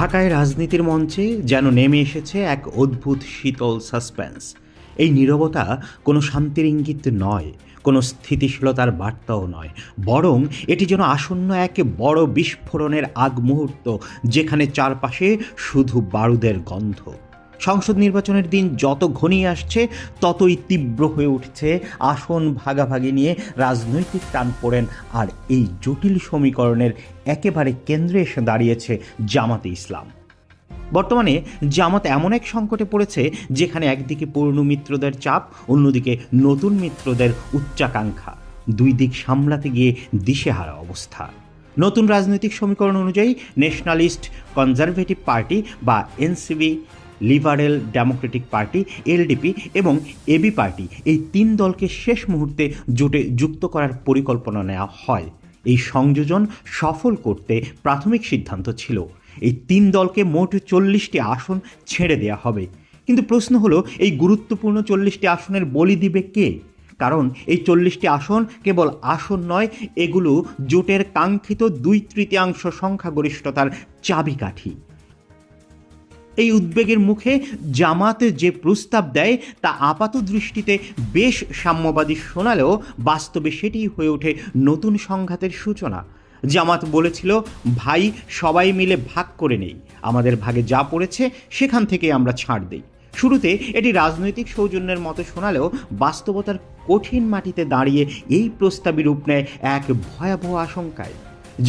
ঢাকায় রাজনীতির মঞ্চে যেন নেমে এসেছে এক অদ্ভুত শীতল সাসপেন্স। এই নীরবতা কোনো শান্তির ইঙ্গিত নয়, কোনো স্থিতিশীলতার বার্তাও নয়, বরং এটি যেন আসন্ন এক বড় বিস্ফোরণের আগ মুহূর্ত, যেখানে চারপাশে শুধু বারুদের গন্ধ। সংসদ নির্বাচনের দিন যত ঘনিয়ে আসছে ততই তীব্র হয়ে উঠছে আসন ভাগাভাগি নিয়ে রাজনৈতিক টানপোড়েন। আর এই জটিল সমীকরণের একেবারে কেন্দ্রে এসে দাঁড়িয়েছে জামাতে ইসলাম। বর্তমানে জামাত এমন এক সংকটে পড়েছে যেখানে একদিকে পুরনো মিত্রদের চাপ, অন্যদিকে নতুন মিত্রদের উচ্চাকাঙ্ক্ষা। দুই দিক সামলাতে গিয়ে দিশেহারা অবস্থা। নতুন রাজনৈতিক সমীকরণ অনুযায়ী ন্যাশনালিস্ট কনজারভেটিভ পার্টি বা NCP, liberal Democratic party LDP এবং এবি পার্টি, এই তিন দলকে শেষ মুহূর্তে জোটে যুক্ত করার পরিকল্পনা নেওয়া হয়। এই সংযোজন সফল করতে প্রাথমিক সিদ্ধান্ত ছিল এই তিন দলকে মোট 40টি আসন ছেড়ে দেওয়া হবে। কিন্তু প্রশ্ন হলো, এই গুরুত্বপূর্ণ 40টি আসনের বলি দিবে কে? কারণ এই 40টি আসন কেবল আসন নয়, এগুলো জোটের কাঙ্ক্ষিত 2/3 সংখ্যাগরিষ্ঠতার চাবিকাঠি। এই উদ্বেগের মুখে জামাত যে প্রস্তাব দেয় তা আপাত দৃষ্টিতে বেশ সাম্যবাদী শোনালেও বাস্তবে সেটি হয়ে ওঠে নতুন সংঘাতের সূচনা। জামাত বলেছিল, ভাই সবাই মিলে ভাগ করে নেই, আমাদের ভাগে যা পড়েছে সেখান থেকে আমরা ছাড় দেই। শুরুতে এটি রাজনৈতিক সৌজন্যের মতো শোনালেও বাস্তবতার কঠিন মাটিতে দাঁড়িয়ে এই প্রস্তাবই রূপ নেয় এক ভয়াবহ আশঙ্কায়।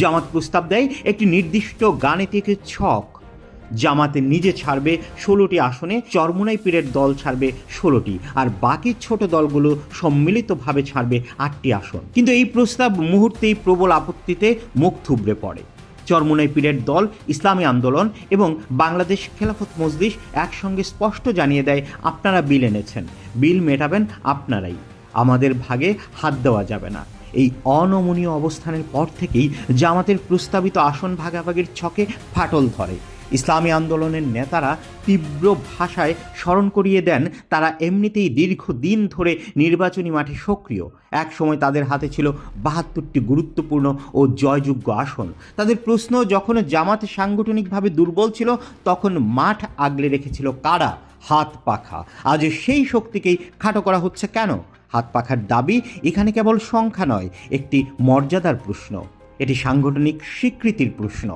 জামাত প্রস্তাব দেয় একটি নির্দিষ্ট গাণিতিক ছক। জামাতে নিজে ছাড়বে 16টি আসনে, চরমোনাই পীরের দল ছাড়বে 16টি, আর বাকি ছোট দলগুলো সম্মিলিতভাবে ছাড়বে 8টি আসন। কিন্তু এই প্রস্তাব মুহূর্তেই প্রবল আপত্তিতে মুখ থুবড়ে পড়ে। চরমোনাই পীরের দল, ইসলামী আন্দোলন এবং বাংলাদেশ খেলাফত মজলিস একসঙ্গে স্পষ্ট জানিয়ে দেয়, আপনারা বিল এনেছেন, বিল মেটাবেন আপনারাই, আমাদের ভাগে হাত দেওয়া যাবে না। এই অনমনীয় অবস্থানের পর থেকেই জামাতের প্রস্তাবিত আসন ভাগাভাগির ছকে ফাটল ধরে। ইসলামী আন্দোলনের নেতারা তীব্র ভাষায় স্মরণ করিয়ে দেন, তারা এমনিতেই দীর্ঘদিন ধরে নির্বাচনী মাঠে সক্রিয়। এক সময় তাদের হাতে ছিল 72টি গুরুত্বপূর্ণ ও জয়যোগ্য আসন। তাদের প্রশ্ন, যখন জামাত সাংগঠনিকভাবে দুর্বল ছিল তখন মাঠ আগলে রেখেছিল কারা? হাত পাখা। আজ সেই শক্তিকেই খাটো করা হচ্ছে কেন? হাত পাখার দাবি এখানে কেবল সংখ্যা নয়, একটি মর্যাদার প্রশ্ন, এটি সাংগঠনিক স্বীকৃতির প্রশ্ন।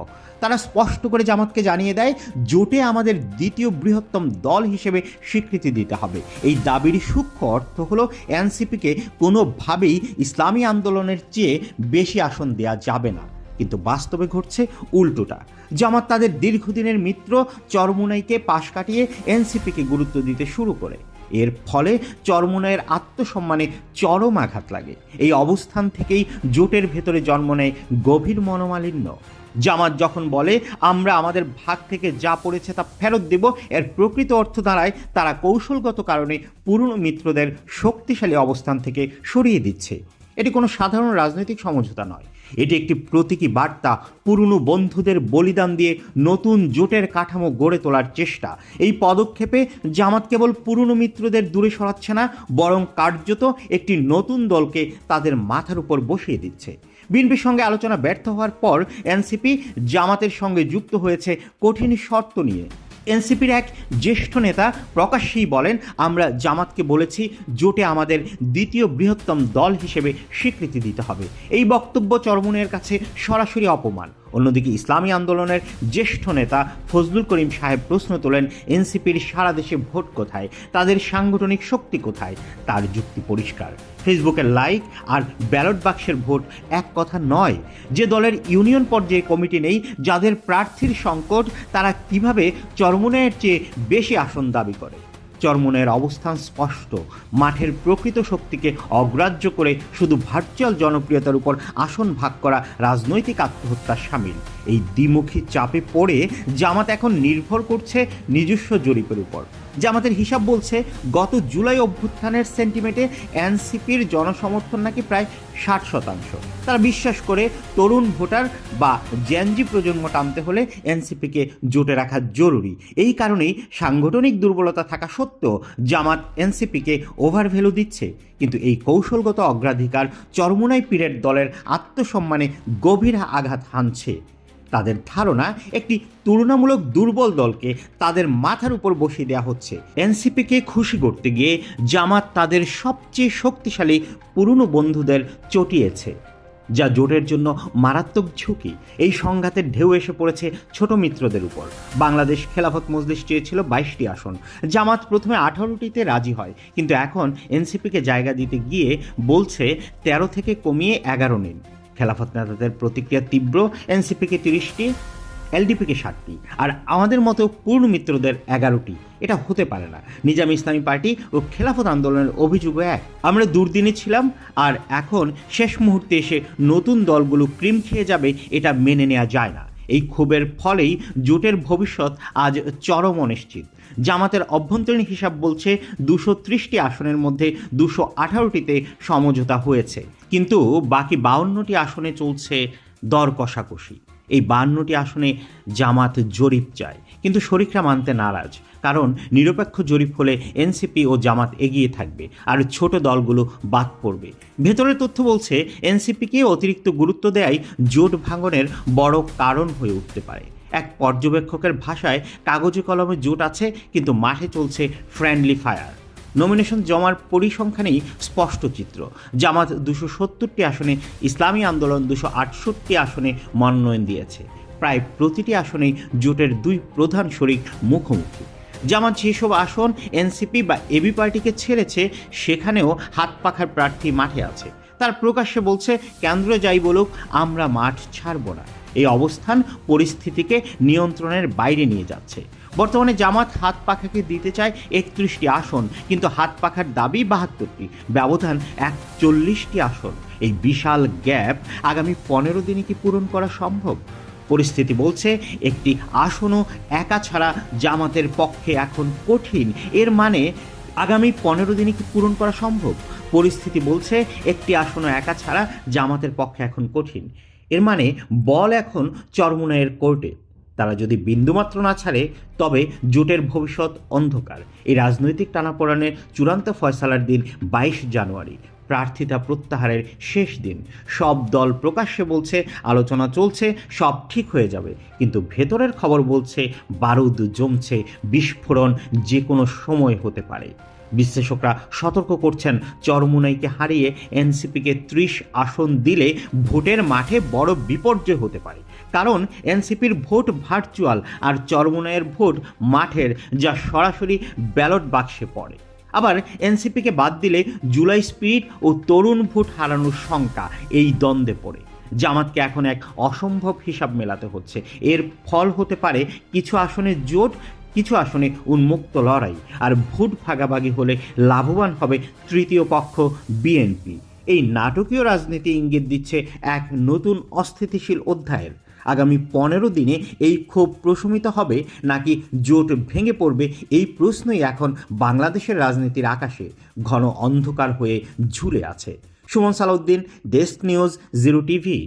তারা স্পষ্ট করে জামাতকে জানিয়ে দেয়, জোটে আমাদের দ্বিতীয় বৃহত্তম দল হিসেবে স্বীকৃতি দিতে হবে। এই দাবির সূক্ষ্ম অর্থ হলো, এনসিপিকে কোনোভাবেই ইসলামী আন্দোলনের চেয়ে বেশি আসন দেয়া যাবে না। কিন্তু বাস্তবে ঘটছে উল্টোটা। জামাত তাদের দীর্ঘদিনের মিত্র চরমোনাইকে পাশ কাটিয়ে এনসিপিকে গুরুত্ব দিতে শুরু করে। এর ফলে চরমোনাইয়ের আত্মসম্মানে চরম আঘাত লাগে। এই অবস্থান থেকেই জোটের ভেতরে জন্ম নেয় গভীর মনোমালিন্য। জামাত যখন বলে, আমরা আমাদের ভাগ থেকে যা পড়েছে তা ফেরত দেব, এর প্রকৃত অর্থ দাঁড়ায় তারা কৌশলগত কারণে পুরনো মিত্রদের শক্তিশালী অবস্থান থেকে সরিয়ে দিচ্ছে। এটি কোনো সাধারণ রাজনৈতিক সমঝোতা নয়, এটি একটি প্রতীকী বার্তা, পুরনো বন্ধুদের বলিদান দিয়ে নতুন জোটের কাঠামো গড়ে তোলার চেষ্টা। এই পদক্ষেপে জামাত কেবল পুরনো মিত্রদের দূরে সরাচ্ছে না, বরং কার্যত একটি নতুন দলকে তাদের মাথার উপর বসিয়ে দিচ্ছে। বিএনপির সঙ্গে আলোচনা ব্যর্থ হওয়ার পর এনসিপি জামাতের সঙ্গে যুক্ত হয়েছে কঠিন শর্ত নিয়ে। এনসিপির এক জ্যেষ্ঠ নেতা প্রকাশ্যেই বলেন, আমরা জামাতকে বলেছি জোটে আমাদের দ্বিতীয় বৃহত্তম দল হিসেবে স্বীকৃতি দিতে হবে। এই বক্তব্য চরমোনাইয়ের কাছে সরাসরি অপমান। অন্যদিকে ইসলামী আন্দোলনের জ্যেষ্ঠ নেতা ফজলুল করিম সাহেব প্রশ্ন তোলেন, এনসিপির সারা দেশে ভোট কোথায়, তাদের সাংগঠনিক শক্তি কোথায়? তার যুক্তি পরিষ্কার, ফেসবুকের লাইক আর ব্যালট বাক্সের ভোট এক কথা নয়। যে দলের ইউনিয়ন পর্যায়ে কমিটি নেই, যাদের প্রার্থীর সংকট, তারা কিভাবে চরমোনাইয়ের চেয়ে বেশি আসন দাবি করে? চরমোনাইয়ের অবস্থান স্পষ্ট, মাঠের প্রকৃত শক্তিকে অগ্রাহ্য করে শুধু ভার্চুয়াল জনপ্রিয়তার উপর আসন ভাগ করা রাজনৈতিক আত্মহত্যার শামিল। এই দ্বিমুখী চাপে পড়ে জামাত এখন নির্ভর করছে নিজস্ব জরিপের উপর। জামাতের হিসাব বলছে, গত জুলাই অভ্যুত্থানের সেন্টিমেন্টে এনসিপির জনসমর্থন নাকি প্রায় 60%। তারা বিশ্বাস করে তরুণ ভোটার বা জেনজি প্রজন্ম টানতে হলে এনসিপিকে জোটে রাখা জরুরি। এই কারণেই সাংগঠনিক দুর্বলতা থাকা সত্ত্বেও জামাত এনসিপিকে ওভারভ্যালু দিচ্ছে। কিন্তু এই কৌশলগত অগ্রাধিকার চরমোনাই পীরের দলের আত্মসম্মানে গভীর আঘাত হানছে। তাদের ধারণা একটি তুলনামূলক দুর্বল দলকে তাদের মাথার উপর বসিয়ে দেওয়া হচ্ছে। এনসিপিকে খুশি করতে গিয়ে জামাত তাদের সবচেয়ে শক্তিশালী পুরনো বন্ধুদের চটিয়েছে, যা জোটের জন্য মারাত্মক ঝুঁকি। এই সংঘাতের ঢেউ এসে পড়েছে ছোট মিত্রদের উপর। বাংলাদেশ খেলাফত মজলিস চেয়েছিল 22টি আসন, জামাত প্রথমে 18টিতে রাজি হয়, কিন্তু এখন এনসিপিকে জায়গা দিতে গিয়ে বলছে 13 থেকে কমিয়ে 11 নিন। খেলাফত নেতাদের প্রতিক্রিয়া তীব্র, এনসিপিকে 30টি, এলডিপিকে 60টি, আর আমাদের মতো পূর্ণ মিত্রদের 11টি। এটা হতে পারে না। নিজাম ইসলামী পার্টি ও খেলাফত আন্দোলনের অভিযোগও এক। আমরা দুর্দিনে ছিলাম, আর এখন শেষ মুহূর্তে এসে নতুন দলগুলো ক্রিম খেয়ে যাবে, এটা মেনে নেওয়া যায় না। এই ক্ষোভের ফলেই জোটের ভবিষ্যৎ আজ চরম অনিশ্চিত। জামাতের অভ্যন্তরীণ হিসাব বলছে 230টি আসনের মধ্যে 218টিতে সমঝোতা হয়েছে, কিন্তু বাকি 52টি আসনে চলছে দর কষাকষি। এই 52টি আসনে জামাত জরিপ চায়, কিন্তু শরিকরা মানতে নারাজ, কারণ নিরপেক্ষ জরিপ হলে এনসিপি ও জামাত এগিয়ে থাকবে আর ছোট দলগুলো বাদ পড়বে। ভেতরের তথ্য বলছে এনসিপিকে অতিরিক্ত গুরুত্ব দেয়াই জোট ভাঙনের বড় কারণ হয়ে উঠতে পারে। এক পর্যবেক্ষকের ভাষায় কাগজে কলমে জোট আছে, কিন্তু মাঠে চলছে ফ্রেন্ডলি ফায়ার। নমিনেশন জমার পরিসংখ্যানেই স্পষ্ট চিত্র। জামাত 270টি আসনে, ইসলামী আন্দোলন 268টি আসনে মনোনয়ন দিয়েছে। প্রায় প্রতিটি আসনেই জোটের দুই প্রধান শরিক মুখোমুখি। জামাত যেসব আসন এনসিপি বা এবি পার্টিকে ছেড়েছে, সেখানেও হাত পাখার প্রার্থী মাঠে আছে। তার প্রকাশ্যে বলছে, কেন্দ্র যাই বলুক, আমরা মাঠ ছাড়ব না। এই অবস্থান পরিস্থিতিকে নিয়ন্ত্রণের বাইরে নিয়ে যাচ্ছে। বর্তমানে জামাত হাত পাখাকে দিতে চায় 31টি আসন, কিন্তু হাত পাখার দাবি 72টি, ব্যবধান 41টি আসন। এই বিশাল গ্যাপ আগামী 15 দিনে কি পূরণ করা সম্ভব? পরিস্থিতি বলছে একটি আসনও একা ছাড়া জামাতের পক্ষে এখন কঠিন। এর মানে আগামী 15 দিনে কি পূরণ করা সম্ভব? পরিস্থিতি বলছে একটি আসনও একা ছাড়া জামাতের পক্ষে এখন কঠিন। এর মানে বল এখন চরমোনাইয়ের কোর্টে। তারা যদি বিন্দুমাত্র না ছাড়ে, তবে জোটের ভবিষ্যৎ অন্ধকার। এই রাজনৈতিক টানাপোড়েনের চূড়ান্ত ফয়সালার দিন 22 জানুয়ারি, প্রার্থিতা প্রত্যাহারের শেষ দিন। সব দল প্রকাশ্যে বলছে আলোচনা চলছে, সব ঠিক হয়ে যাবে, কিন্তু ভেতরের খবর বলছে বারুদ জমছে, বিস্ফোরণ যে কোনো সময় হতে পারে। বিশ্লেষকরা সতর্ক করছেন, চরমোনাইকে হারিয়ে এনসিপিকে 30 আসন দিলে ভোটের মাঠে বড় বিপর্যয় হতে পারে। কারণ এনসিপির ভোট ভার্চুয়াল, আর চরমোনাইয়ের ভোট মাঠের, যা সরাসরি ব্যালট বাক্সে পড়ে। আবার এনসিপিকে বাদ দিলে জুলাই স্পিরিট ও তরুণ ভোট হারানোর শঙ্কা এই দ্বন্দ্বে পড়ে। জামাতকে এখন এক অসম্ভব হিসাব মেলাতে হচ্ছে। এর ফল হতে পারে কিছু আসনে জোট, কিছু আসনে উন্মুক্ত লড়াই, আর ভোট ভাগাভাগি হলে লাভবান হবে তৃতীয় পক্ষ বিএনপি। এই নাটকীয় রাজনীতি ইঙ্গিত দিচ্ছে এক নতুন অস্থিতিশীল অধ্যায়ের। আগামী 15 দিনে এই ক্ষোভ প্রশমিত হবে নাকি জোট ভেঙে পড়বে, এই প্রশ্নই এখন বাংলাদেশের রাজনীতির আকাশে ঘন অন্ধকার হয়ে ঝুলে আছে। Suman Salauddin, desk news, 0 TV.